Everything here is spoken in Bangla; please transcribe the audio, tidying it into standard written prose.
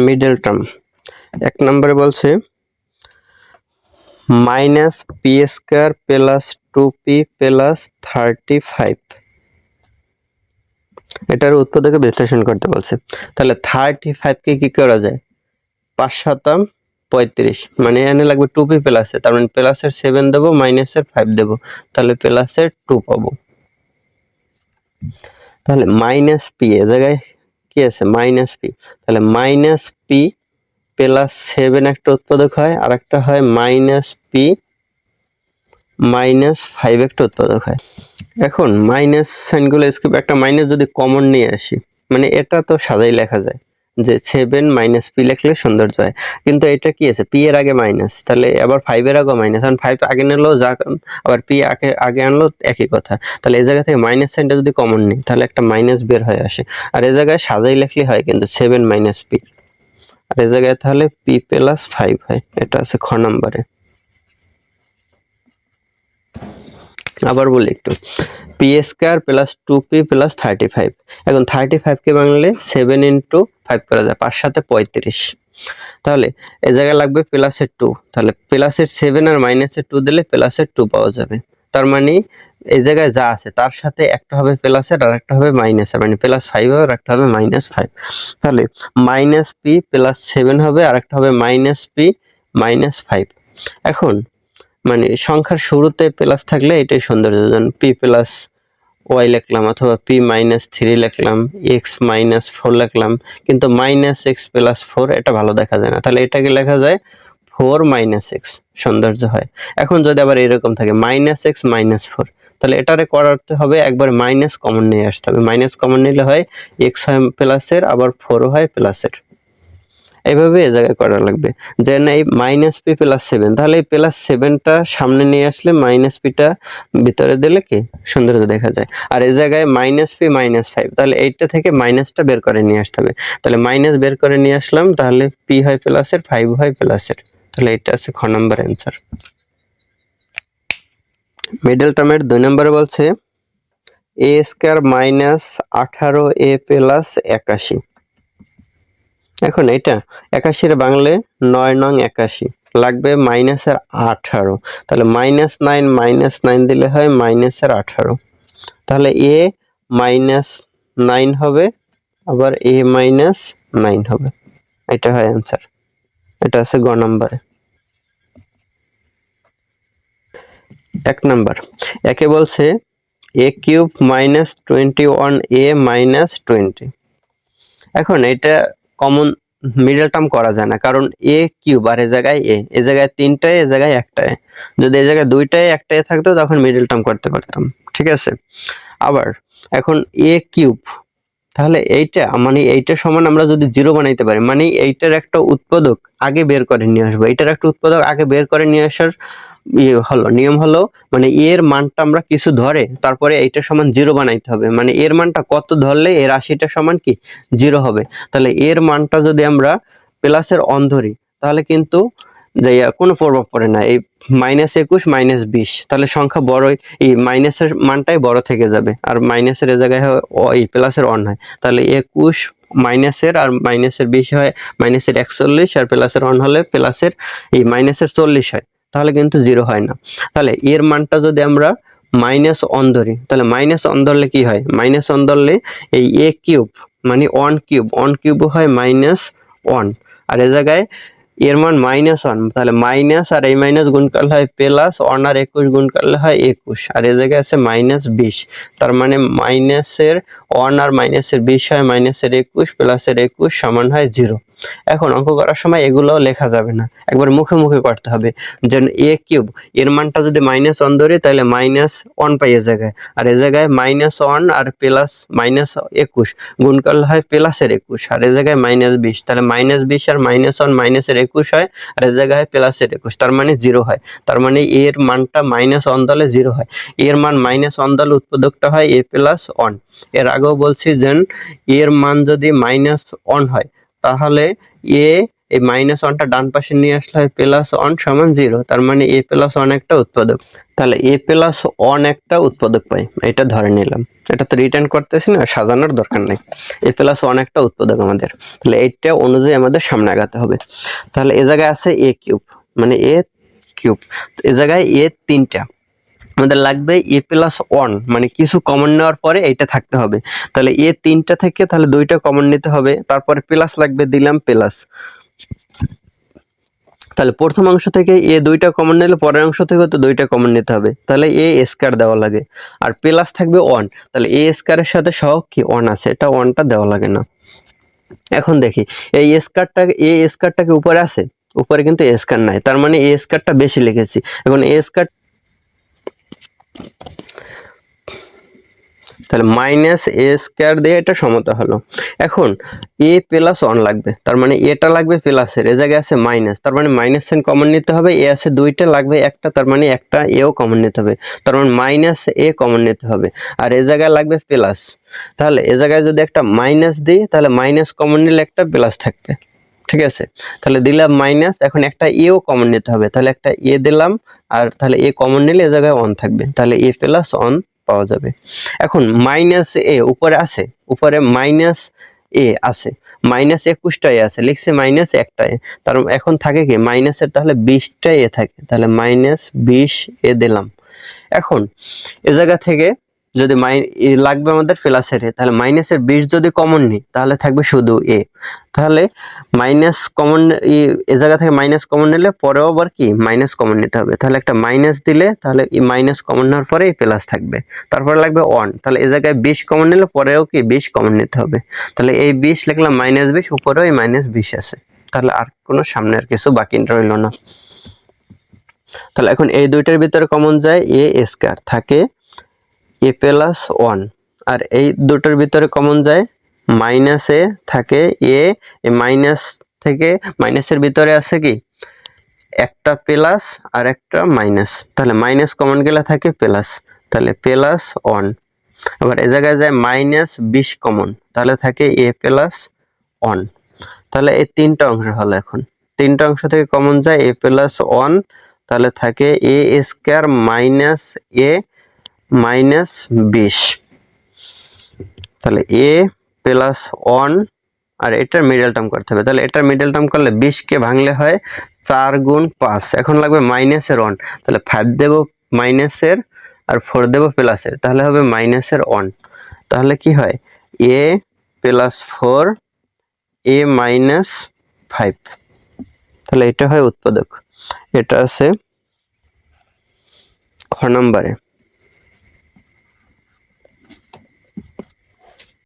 মিডল টার্ম 1 নম্বরে বলছে minus P square plus 2p plus 35। এটার উৎপাদকে বিশ্লেষণ করতে বলছে। তাহলে 35 কে কি করা যায়, 5 শতম 35, মানে এখানে লাগবে 2p প্লাস, তার মানে প্লাসের 7 দেবো, মাইনাসের 5 দেবো, তাহলে প্লাসের 2 পাবো। তাহলে মাইনাস পি এ জায়গায় কি আছে, মাইনাস পি, তাহলে মাইনাস পি প্লাস 7 একটা উৎপাদক হয়, আর একটা হয় মাইনাস পি মাইনাস 5 একটা উৎপাদক হয়। এখন মাইনাস সাইনগুলো স্কিপ, একটা মাইনাস যদি কমন নিয়ে আসি, মানে এটা তো সাদাই লেখা যায় যে 7 মাইনাস পি লিখলে সৌন্দর্য হয়, কিন্তু এটা কি আছে, পি এর আগে মাইনাস, তাহলে আবার 5 এর আগে মাইনাস, কারণ 5 আগে নিলেও যা, আবার পি আগে আনলো একই কথা। তাহলে এই জায়গা থেকে মাইনাস সাইনটা যদি কমন নিই, তাহলে একটা মাইনাস বের হয়ে আসে, আর এই জায়গায় সাদাই লিখলে হয় কিন্তু 7 মাইনাস পি, আর এই জায়গায় তাহলে পি প্লাস 5 হয়। এটা আছে খ নম্বরে। আবার বলি একটু, P square plus 2p plus 35। এখন 35 কে বাংলায় 7 ইন্টু 5 করা যায়, 5 সাথে 35। তাহলে এই জায়গায় লাগবে প্লাসের 2, তাহলে প্লাসের 7 আর মাইনাসের 2 দিলে প্লাসের 2 পাওয়া যাবে। তার মানে এই জায়গায় যা আছে তার সাথে একটা হবে প্লাসের আর একটা হবে মাইনাসের, মানে প্লাস 5 হবে আর একটা হবে মাইনাস 5। তাহলে মাইনাস পি প্লাস 7 হবে আর একটা হবে মাইনাস পি মাইনাস 5। এখন মানে সংখ্যার শুরুতে প্লাস থাকলে এটাই সৌন্দর্য, যেমন পি প্লাস ওয়াই লিখলাম, অথবা পি মাইনাস 3 লিখলাম, এক্স মাইনাস 4 লিখলাম, কিন্তু মাইনাস এক্স প্লাস 4 এটা ভালো দেখা যায় না, তাহলে এটাকে লেখা যায় 4 মাইনাস এক্স, সৌন্দর্য হয়। এখন যদি আবার এরকম থাকে মাইনাস এক্স মাইনাস 4, তাহলে এটারে করাতে হবে একবার মাইনাস কমন নিয়ে আসতে হবে, মাইনাস কমন নিলে হয় এক্স হয় প্লাসের, আবার 4 হয় প্লাসের। এইভাবে এ জায়গায় করা লাগবে। দেন এই মাইনাস পি প্লাস 7, তাহলে এই প্লাস 7টা সামনে নিয়ে আসলে মাইনাস পিটা ভিতরে দিলে কি সৌন্দর্য দেখা যায়। আর এই জায়গায় মাইনাস পি মাইনাস 5, তাহলে এইটা থেকে মাইনাসটা বের করে নিয়ে আসতে হবে, তাহলে মাইনাস বের করে নিয়ে আসলাম, তাহলে পি হয় প্লাসের 5 হয় প্লাসের, তাহলে এটা আছে খ নম্বর অ্যান্সার। মিডল টার্মের 2 নম্বরে বলছে এ স্কয়ার মাইনাস 18a প্লাস 81। এখন এটা 81 এর বাংলে 9 নং 81, লাগবে মাইনাসের 18, তাহলে মাইনাস 9 দিলে হয় মাইনাসের 18, তাহলে এ মাইনাস 9 হবে, আবার এ মাইনাস 9 হবে, এটা হয় অ্যান্সার। এটা আছে গ নম্বরে। 1 নম্বর একে বলছে এ কিউব মাইনাস 21a মাইনাস 20। এখন এটা কমন মিডল টার্ম করা যায় না, কারণ এ কিউব আর এ জায়গায় এ জায়গায় 3টায়, এ জায়গায় 1টায়, যদি এ জায়গায় 2টায় 1টায় থাকতো তখন মিডল টার্ম করতে পারতাম, ঠিক আছে। আবার এখন এ কিউব, তাহলে এইটা মানে এইটা সমান আমরা যদি 0 বানাইতে পারি, মানে এইটার একটা উৎপাদক আগে বের করে নিয়ে আসবো, এইটার একটা উৎপাদক আগে বের করে নিয়ে আসার নিয়ম হলো, মানে এর মানটা আমরা কিছু ধরে তারপরে এইটা সমান 0 বানাইতে হবে, মানে এর মানটা কত ধরলে এর রাশিটা সমান কি 0 হবে। তাহলে এর মানটা যদি আমরা প্লাসের অন ধরি, তাহলে কিন্তু কোনো প্রভাব পড়ে না, এই -21 -20, তাহলে সংখ্যা বড়, এই মাইনাসের মানটাই বড় থেকে যাবে, আর মাইনাসের এই জায়গায় এই প্লাসের অন হয়, তাহলে 21 মাইনাসের আর মাইনাসের 20 হয় মাইনাসের 41, আর প্লাসের অন হলে প্লাসের এই মাইনাসের 40 হয়, তাহলে কিন্তু 0 হয় না। তাহলে এর মানটা যদি আমরা মাইনাস অন ধরি, তাহলে মাইনাস অন ধরলে কি হয়, মাইনাস অন ধরলে এই এ কিউব মানে অন কিউব হয় -1, আর এ জায়গায় এর মান -1, তাহলে মাইনাস আর এই মাইনাস গুণ করলে হয় প্লাস, অন আর 21 গুণ করলে হয় 21, আর এই জায়গায় আছে -20, তার মানে মাইনাসের অন আর মাইনাসের 20 হয় মাইনাসের 21 প্লাসের 21 সমান হয় 0। এখন অঙ্ক করার সময় এগুলোও লেখা যাবে না, একবার মুখে মুখে করতে হবে, যেন এ কিউব এর মানটা যদি -1 ধরি তাহলে -1 পাই এ জায়গায়, আর এ জায়গায় -1 আর প্লাস -21 গুণ করলে হয় প্লাসের 21, আর এ জায়গায় -20, তাহলে -20 আর -1 মাইনাসের 21 হয়, আর এ জায়গায় হয় প্লাসের 21, তার মানে 0 হয়। তার মানে এর মানটা -1 দলে 0 হয়, এর মান -1 দলে উৎপাদকটা হয় a প্লাস 1। এর আগেও বলছি যে এর মান যদি -1 হয় তাহলে এ এই মাইনাস ওয়ানটা ডান পাশে নিয়ে আসলে হয় প্লাস ওয়ান সমান 0, তার মানে এ প্লাস ওয়ান একটা উৎপাদক। তাহলে এ প্লাস ওয়ান একটা উৎপাদক পাই, এটা ধরে নিলাম। এটা তো রিটার্ন করতেছি না, সাজানোর দরকার নেই। এ প্লাস ওয়ান একটা উৎপাদক আমাদের, তাহলে এইটা অনুযায়ী আমাদের সামনে আগাতে হবে। তাহলে এ জায়গায় আছে এ কিউব, মানে এ কিউব, এ জায়গায় এ তিনটা, আমাদের লাগবে এ প্লাস ওয়ান, মানে কিছু কমন নেওয়ার পরে এইটা থাকতে হবে। তাহলে এ তিনটা থেকে তাহলে দুইটা কমন নিতে হবে, তারপরে প্লাস লাগবে, দিলাম প্লাস। তাহলে প্রথম অংশ থেকে এ দুইটা কমন নিলে পরের অংশ থেকে তো দুইটা কমন নিতে হবে, তাহলে এ স্কয়ার দেওয়া লাগে। আর প্লাস থাকবে ওয়ান, তাহলে এ স্কয়ারের সাথে সহগ কি ওয়ান আছে, এটা ওয়ানটা দেওয়া লাগে না। এখন দেখি এই স্কয়ারটাকে উপরে আছে, উপরে কিন্তু এ স্কয়ার নাই, তার মানে এ স্কয়ারটা বেশি লিখেছি। এখন এ স্কয়ার, তাহলে মাইনাস এ স্কয়ার দিয়ে এটা সমতা হলো। এখন এ প্লাস ওয়ান লাগবে, তার মানে এটা লাগবে প্লাসের, এ জায়গায় আছে মাইনাস, তার মানে মাইনাস সাইন কমন নিতে হবে। এ আছে দুইটা, লাগবে একটা, তার মানে একটা এও কমন নিতে হবে, তার মানে মাইনাস এ কমন নিতে হবে। আর এ জায়গায় লাগবে প্লাস, তাহলে এ জায়গায় যদি একটা মাইনাস দিই তাহলে মাইনাস কমন নিলে একটা প্লাস থাকবে, ঠিক আছে। তাহলে দিলাম মাইনাস, এখন একটা এও কমন নিতে হবে, তাহলে একটা এ দিলাম, আর তাহলে এ কমন নিলে এ জায়গায় ওয়ান থাকবে, তাহলে এ প্লাস ওয়ান পাওয়া যাবে। এখন মাইনাস এ উপরে আছে, উপরে মাইনাস এ আছে, মাইনাস 21টা এ আছে, লিখছে মাইনাস একটা এ, তার এখন থাকে কি মাইনাসের, তাহলে 20টা এ থাকে, তাহলে মাইনাস 20 এ দিলাম। এখন এ জায়গা থেকে যদি লাগবে আমাদের প্লাসের এ, তাহলে মাইনাসের 20 যদি কমন নিই তাহলে থাকবে শুধু এ, তাহলে মাইনাস কমন, এ জায়গা থেকে মাইনাস কমন নিলে পরেও আবার কি মাইনাস কমন নিতে হবে, তাহলে একটা মাইনাস দিলে তাহলে এই মাইনাস কমন নেওয়ার পরে প্লাস থাকবে, তারপরে লাগবে ওয়ান, তাহলে এ জায়গায় 20 কমন নিলে পরেও কি 20 কমন নিতে হবে, তাহলে এই 20 লিখলাম মাইনাস 20, উপরেও এই মাইনাস 20 আছে, তাহলে আর কোনো সামনে আর কিছু বাকি রইল না। তাহলে এখন এই দুইটার ভিতরে কমন যায় এ স্কয়ার, থাকে এ প্লাস ওয়ান, আর এই দুটোর ভিতরে কমন যায় মাইনাস এ, থাকে এ, মাইনাস থেকে মাইনাসের ভিতরে আছে কি একটা প্লাস আর একটা মাইনাস, তাহলে মাইনাস কমন গেলে থাকে প্লাস, তাহলে প্লাস ওয়ান। আবার এ জায়গায় যায় মাইনাস 20 কমন, তাহলে থাকে এ প্লাস ওয়ান। তাহলে এই তিনটা অংশ হলো, এখন তিনটা অংশ থেকে কমন যায় এ প্লাস ওয়ান, তাহলে থাকে এ স্কয়ার মাইনাস এ মাইনাস 20, তাহলে এ প্লাস ওয়ান, আর এটার মিডল টার্ম করতে হবে, তাহলে এটার মিডল টার্ম করলে 20 কে ভাঙলে হয় 4 গুণ 5, এখন লাগবে মাইনাসের 1, তাহলে 5 দেব মাইনাসের আর 4 দেব প্লাসের, তাহলে হবে মাইনাসের 1, তাহলে কি হয় এ প্লাস 4 এ মাইনাস 5, তাহলে এটা হয় উৎপাদক। এটা আছে খ নম্বরে।